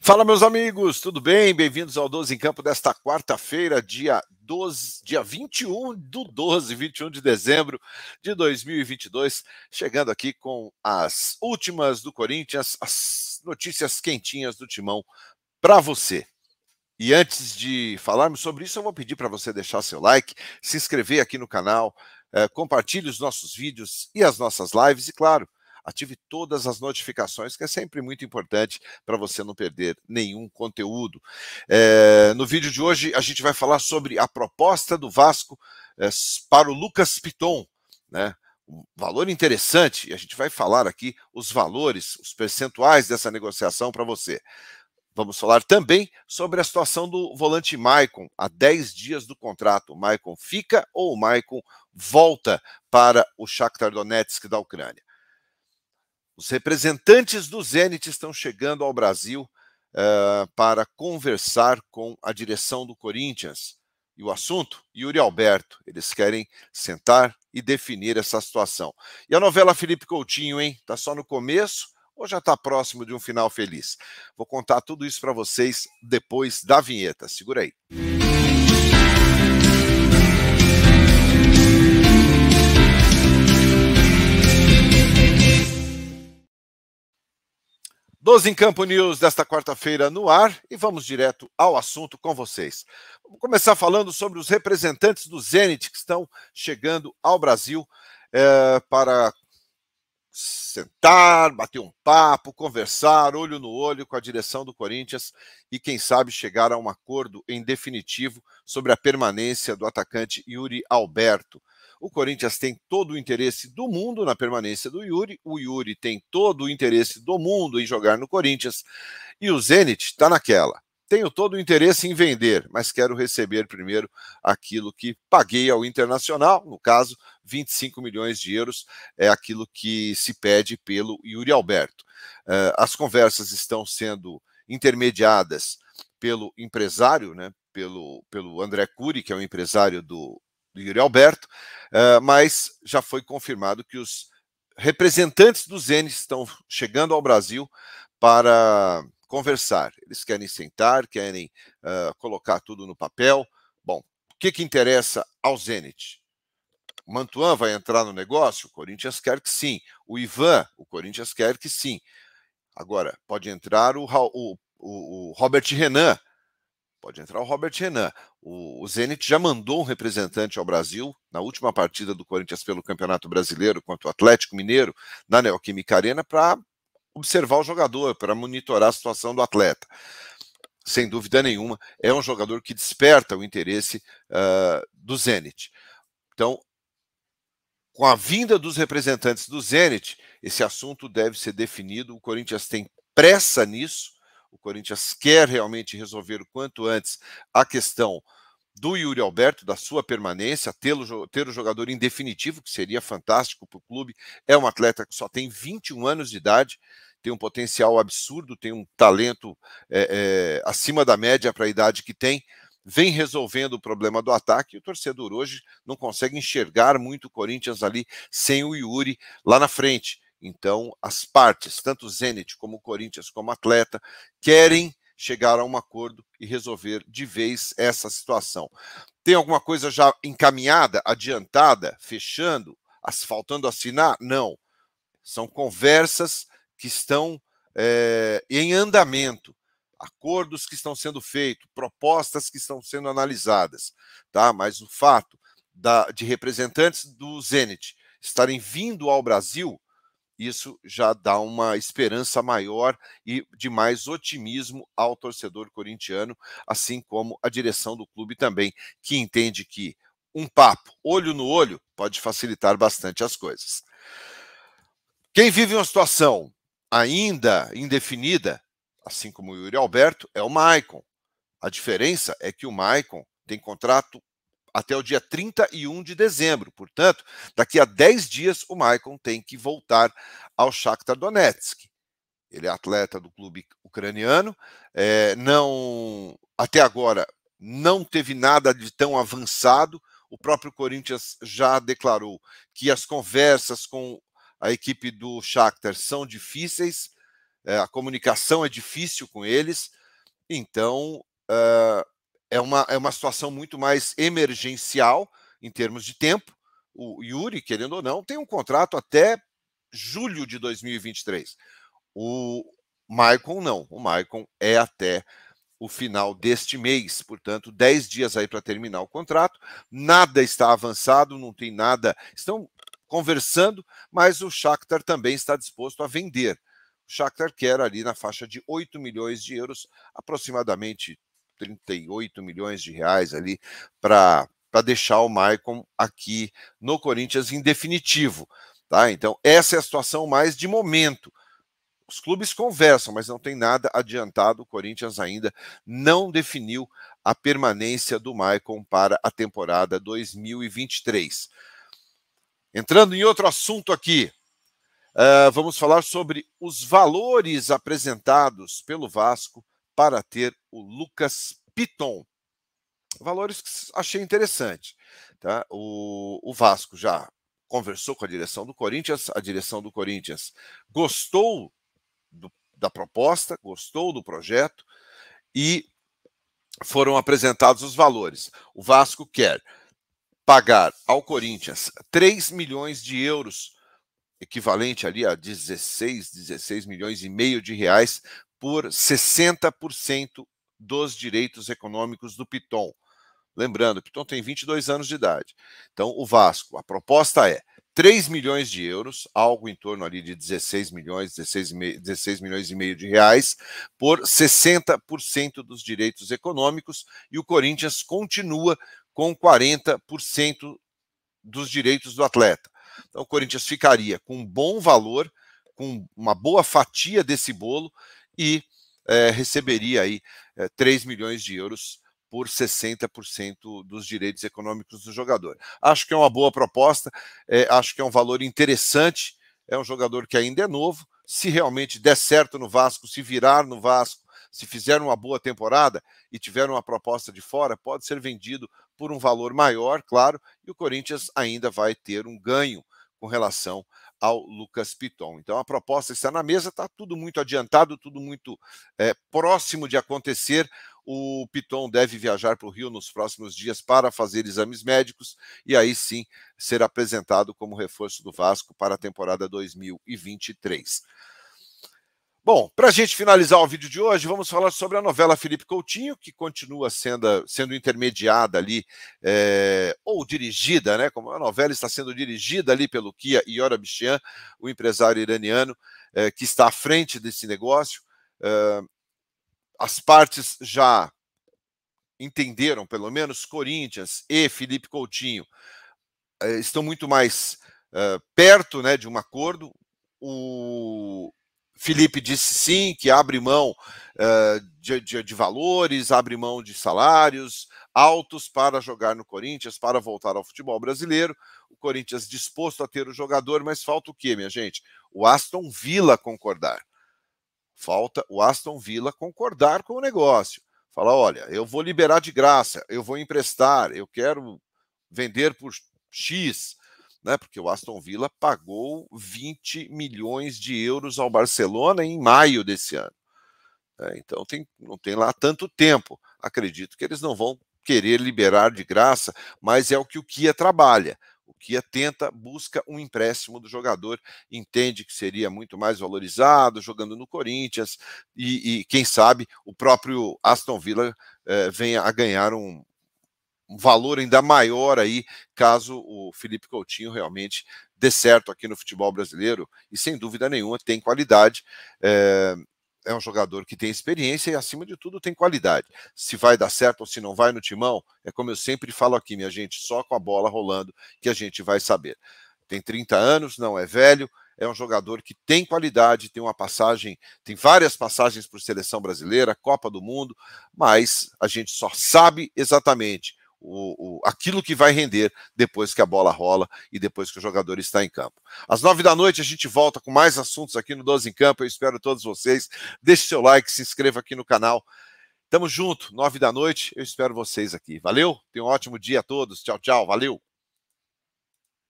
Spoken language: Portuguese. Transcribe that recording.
Fala, meus amigos, tudo bem? Bem-vindos ao 12 em Campo desta quarta-feira, dia 21 de dezembro de 2022, chegando aqui com as últimas do Corinthians, as notícias quentinhas do Timão para você. E antes de falarmos sobre isso, eu vou pedir para você deixar seu like, se inscrever aqui no canal, compartilhe os nossos vídeos e as nossas lives e, claro, ative todas as notificações, que é sempre muito importante para você não perder nenhum conteúdo. No vídeo de hoje, a gente vai falar sobre a proposta do Vasco para o Lucas Piton, né? Um valor interessante, e a gente vai falar aqui os valores, os percentuais dessa negociação para você. Vamos falar também sobre a situação do volante Maicon, há 10 dias do contrato. O Maicon fica ou o Maicon volta para o Shakhtar Donetsk da Ucrânia? Os representantes do Zenit estão chegando ao Brasil para conversar com a direção do Corinthians. E o assunto, Yuri Alberto, eles querem sentar e definir essa situação. E a novela Felipe Coutinho, hein? Tá só no começo ou já está próximo de um final feliz? Vou contar tudo isso para vocês depois da vinheta. Segura aí. 12 em Campo News desta quarta-feira no ar e vamos direto ao assunto com vocês. Vamos começar falando sobre os representantes do Zenit que estão chegando ao Brasil para sentar, bater um papo, conversar, olho no olho com a direção do Corinthians e, quem sabe, chegar a um acordo em definitivo sobre a permanência do atacante Yuri Alberto. O Corinthians tem todo o interesse do mundo na permanência do Yuri, o Yuri tem todo o interesse do mundo em jogar no Corinthians e o Zenit está naquela. Tenho todo o interesse em vender, mas quero receber primeiro aquilo que paguei ao Internacional, no caso, 25 milhões de euros é aquilo que se pede pelo Yuri Alberto. As conversas estão sendo intermediadas pelo empresário, né, pelo André Curi, que é o empresário do Yuri Alberto, mas já foi confirmado que os representantes do Zenit estão chegando ao Brasil para conversar. Eles querem sentar, querem colocar tudo no papel. Bom, o que interessa ao Zenit? O Mantuan vai entrar no negócio? O Corinthians quer que sim. O Ivan, o Corinthians quer que sim. Agora, pode entrar o Robert Renan. Pode entrar o Robert Renan. O Zenit já mandou um representante ao Brasil na última partida do Corinthians pelo Campeonato Brasileiro contra o Atlético Mineiro, na Neoquímica Arena, para observar o jogador, para monitorar a situação do atleta. Sem dúvida nenhuma, é um jogador que desperta o interesse do Zenit. Então, com a vinda dos representantes do Zenit, esse assunto deve ser definido. O Corinthians tem pressa nisso. O Corinthians quer realmente resolver o quanto antes a questão do Yuri Alberto, da sua permanência, ter o jogador em definitivo, que seria fantástico para o clube. É um atleta que só tem 21 anos de idade, tem um potencial absurdo, tem um talento acima da média para a idade que tem, vem resolvendo o problema do ataque, e o torcedor hoje não consegue enxergar muito o Corinthians ali sem o Yuri lá na frente. Então, as partes, tanto o Zenit como o Corinthians, como atleta, querem chegar a um acordo e resolver de vez essa situação. Tem alguma coisa já encaminhada, adiantada, fechando, faltando assinar? Não. São conversas que estão em andamento, acordos que estão sendo feitos, propostas que estão sendo analisadas, tá? Mas o fato de representantes do Zenit estarem vindo ao Brasil, isso já dá uma esperança maior e de mais otimismo ao torcedor corintiano, assim como a direção do clube também, que entende que um papo, olho no olho, pode facilitar bastante as coisas. Quem vive uma situação ainda indefinida, assim como o Yuri Alberto, é o Maicon. A diferença é que o Maicon tem contrato até o dia 31 de dezembro. Portanto, daqui a 10 dias, o Maicon tem que voltar ao Shakhtar Donetsk. Ele é atleta do clube ucraniano. Até agora, não teve nada de tão avançado. O próprio Corinthians já declarou que as conversas com a equipe do Shakhtar são difíceis. a comunicação é difícil com eles, então é uma situação muito mais emergencial em termos de tempo. O Yuri, querendo ou não, tem um contrato até julho de 2023. O Maicon não, o Maicon é até o final deste mês, portanto, 10 dias aí para terminar o contrato. Nada está avançado, não tem nada. Estão conversando, mas o Shakhtar também está disposto a vender. O Shakhtar quer ali na faixa de 8 milhões de euros, aproximadamente 38 milhões de reais ali, para deixar o Maicon aqui no Corinthians em definitivo. Tá? Então, essa é a situação mais de momento. Os clubes conversam, mas não tem nada adiantado. O Corinthians ainda não definiu a permanência do Maicon para a temporada 2023. Entrando em outro assunto aqui, vamos falar sobre os valores apresentados pelo Vasco para ter o Lucas Piton. Valores que achei interessante. Tá? O Vasco já conversou com a direção do Corinthians, a direção do Corinthians gostou da proposta, gostou do projeto e foram apresentados os valores. O Vasco quer pagar ao Corinthians 3 milhões de euros, equivalente ali a 16 milhões e meio de reais, por 60% dos direitos econômicos do Piton. Lembrando, o Piton tem 22 anos de idade. Então, o Vasco, a proposta é 3 milhões de euros, algo em torno ali de 16 milhões e meio de reais, por 60% dos direitos econômicos, e o Corinthians continua com 40% dos direitos do atleta. Então, o Corinthians ficaria com um bom valor, com uma boa fatia desse bolo, e receberia aí 3 milhões de euros por 60% dos direitos econômicos do jogador. Acho que é uma boa proposta, acho que é um valor interessante, é um jogador que ainda é novo, se realmente der certo no Vasco, se virar no Vasco, se fizer uma boa temporada e tiver uma proposta de fora, pode ser vendido por um valor maior, claro, e o Corinthians ainda vai ter um ganho com relação ao Lucas Piton. Então a proposta está na mesa, está tudo muito adiantado, tudo muito próximo de acontecer. O Piton deve viajar para o Rio nos próximos dias para fazer exames médicos e aí sim ser apresentado como reforço do Vasco para a temporada 2023. Bom, para a gente finalizar o vídeo de hoje, vamos falar sobre a novela Felipe Coutinho, que continua sendo intermediada ali, ou dirigida, né? Como a novela está sendo dirigida ali pelo Kia Iorabchian, o empresário iraniano que está à frente desse negócio. As partes já entenderam, pelo menos Corinthians e Felipe Coutinho estão muito mais perto, né, de um acordo. O Felipe disse sim, que abre mão de valores, abre mão de salários altos para jogar no Corinthians, para voltar ao futebol brasileiro. O Corinthians disposto a ter o jogador, mas falta o quê, minha gente? O Aston Villa concordar. Falta o Aston Villa concordar com o negócio. Falar, olha, eu vou liberar de graça, eu vou emprestar, eu quero vender por X, né? Porque o Aston Villa pagou 20 milhões de euros ao Barcelona em maio desse ano. Então não tem lá tanto tempo. Acredito que eles não vão querer liberar de graça, mas é o que o Kia trabalha. O Kia busca um empréstimo do jogador, entende que seria muito mais valorizado jogando no Corinthians e quem sabe o próprio Aston Villa venha a ganhar um valor ainda maior aí, caso o Felipe Coutinho realmente dê certo aqui no futebol brasileiro, e sem dúvida nenhuma tem qualidade, é um jogador que tem experiência e, acima de tudo, tem qualidade. Se vai dar certo ou se não vai no Timão, é como eu sempre falo aqui, minha gente, só com a bola rolando que a gente vai saber. Tem 30 anos, não é velho, é um jogador que tem qualidade, tem uma passagem, tem várias passagens por seleção brasileira, Copa do Mundo, mas a gente só sabe exatamente aquilo que vai render depois que a bola rola e depois que o jogador está em campo. Às 9h a gente volta com mais assuntos aqui no 12 em Campo. Eu espero todos vocês. Deixe seu like, se inscreva aqui no canal. Tamo junto, 9h, eu espero vocês aqui. Valeu, tenham um ótimo dia a todos. Tchau, tchau, valeu.